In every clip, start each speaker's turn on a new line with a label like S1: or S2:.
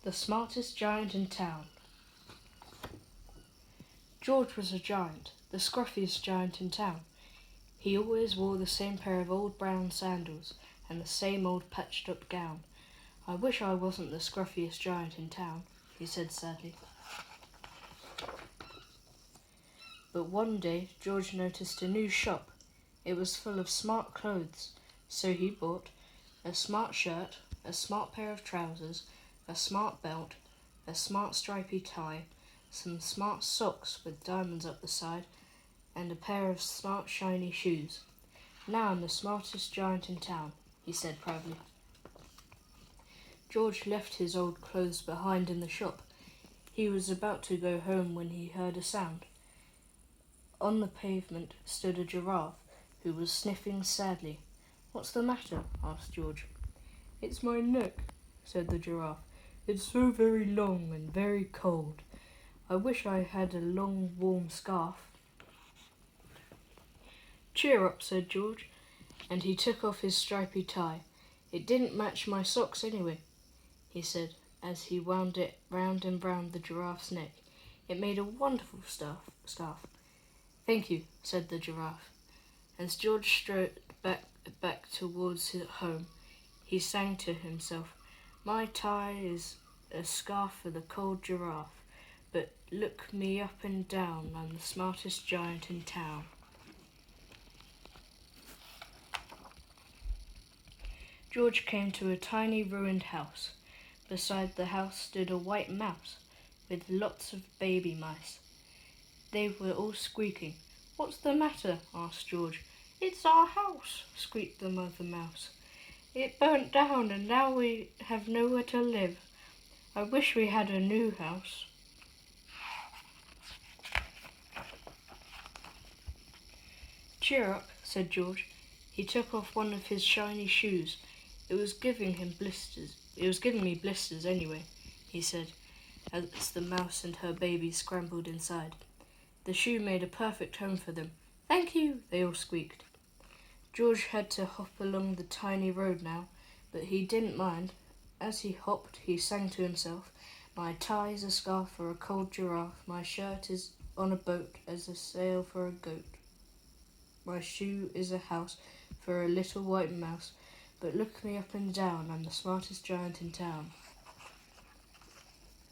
S1: The smartest giant in town. George was a giant, the scruffiest giant in town. He always wore the same pair of old brown sandals and the same old patched-up gown. "I wish I wasn't the scruffiest giant in town," he said sadly. But one day George noticed a new shop. It was full of smart clothes, so he bought a smart shirt, a smart pair of trousers, a smart belt, a smart stripy tie, some smart socks with diamonds up the side, and a pair of smart shiny shoes. "Now I'm the smartest giant in town," he said proudly. George left his old clothes behind in the shop. He was about to go home when he heard a sound. On the pavement stood a giraffe who was sniffing sadly. "What's the matter?" asked George. "It's my neck," said the giraffe. "It's so very long and very cold. I wish I had a long warm scarf." "Cheer up," said George, and he took off his stripy tie. "It didn't match my socks anyway," he said, as he wound it round and round the giraffe's neck. "It made a wonderful scarf." "Thank you," said the giraffe. As George strode back towards his home, he sang to himself, "My tie is a scarf for the cold giraffe, but look me up and down, I'm the smartest giant in town." George came to a tiny ruined house. Beside the house stood a white mouse with lots of baby mice. They were all squeaking. "What's the matter?" asked George. "It's our house," squeaked the mother mouse. "It burnt down and now we have nowhere to live. I wish we had a new house." "Cheer up," said George. He took off one of his shiny shoes. It was giving me blisters anyway," he said, as the mouse and her baby scrambled inside. The shoe made a perfect home for them. "Thank you," they all squeaked. George had to hop along the tiny road now, but he didn't mind. As he hopped, he sang to himself, "My tie's a scarf for a cold giraffe, my shirt is on a boat as a sail for a goat. My shoe is a house for a little white mouse, but look me up and down, I'm the smartest giant in town."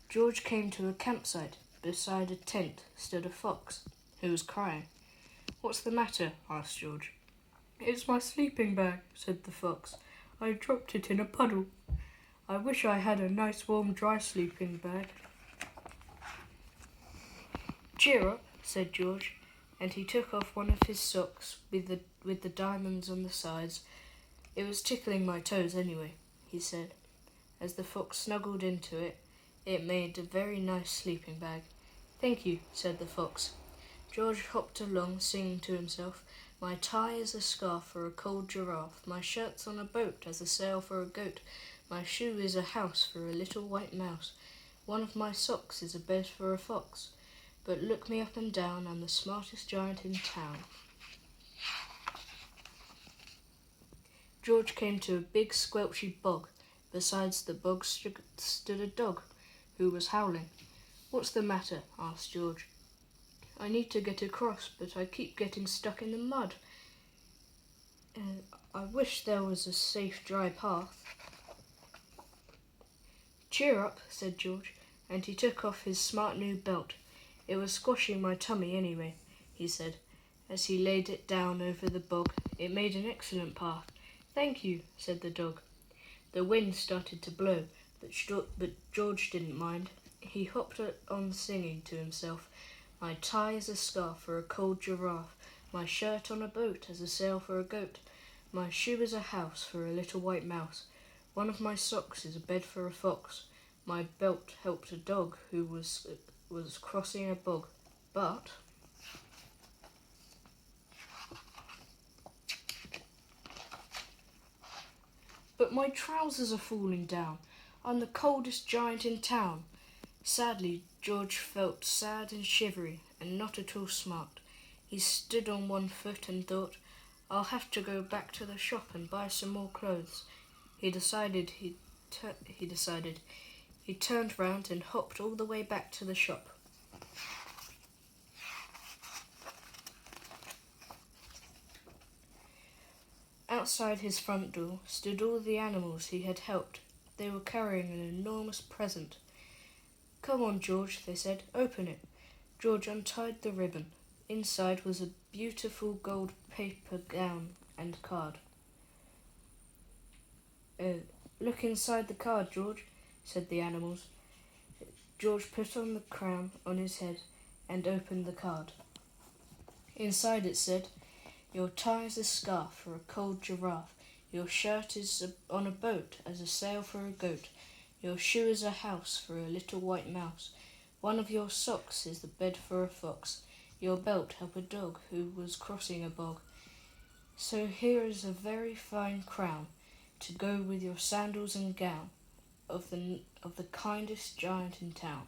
S1: George came to a campsite. Beside a tent stood a fox, who was crying. "What's the matter?" asked George. "It's my sleeping bag," said the fox. "I dropped it in a puddle. I wish I had a nice warm dry sleeping bag." "Cheer up," said George, and he took off one of his socks with the diamonds on the sides. "It was tickling my toes anyway," he said. As the fox snuggled into it, it made a very nice sleeping bag. "Thank you," said the fox. George hopped along, singing to himself, "My tie is a scarf for a cold giraffe, my shirt's on a boat as a sail for a goat, my shoe is a house for a little white mouse, one of my socks is a bed for a fox, but look me up and down, I'm the smartest giant in town." George came to a big squelchy bog. Besides the bog stood a dog, who was howling. "What's the matter?" asked George. "I need to get across, but I keep getting stuck in the mud. I wish there was a safe, dry path." "Cheer up," said George, and he took off his smart new belt. "It was squashing my tummy anyway," he said, as he laid it down over the bog. "It made an excellent path." "Thank you," said the dog. The wind started to blow, but George didn't mind. He hopped on singing to himself, "My tie is a scarf for a cold giraffe, my shirt on a boat as a sail for a goat, my shoe is a house for a little white mouse, one of my socks is a bed for a fox, my belt helped a dog who was crossing a bog, but..." "But my trousers are falling down. I'm the coldest giant in town." Sadly, George felt sad and shivery and not at all smart. He stood on one foot and thought, "I'll have to go back to the shop and buy some more clothes." He decided He turned round and hopped all the way back to the shop. Outside his front door stood all the animals he had helped. They were carrying an enormous present. "Come on, George," they said. "Open it." George untied the ribbon. Inside was a beautiful gold paper gown and card. "Look inside the card, George," said the animals. George put on the crown on his head and opened the card. Inside it said, "Your tie is a scarf for a cold giraffe. Your shirt is on a boat as a sail for a goat. Your shoe is a house for a little white mouse. One of your socks is the bed for a fox. Your belt helped a dog who was crossing a bog. So here is a very fine crown to go with your sandals and gown of the kindest giant in town."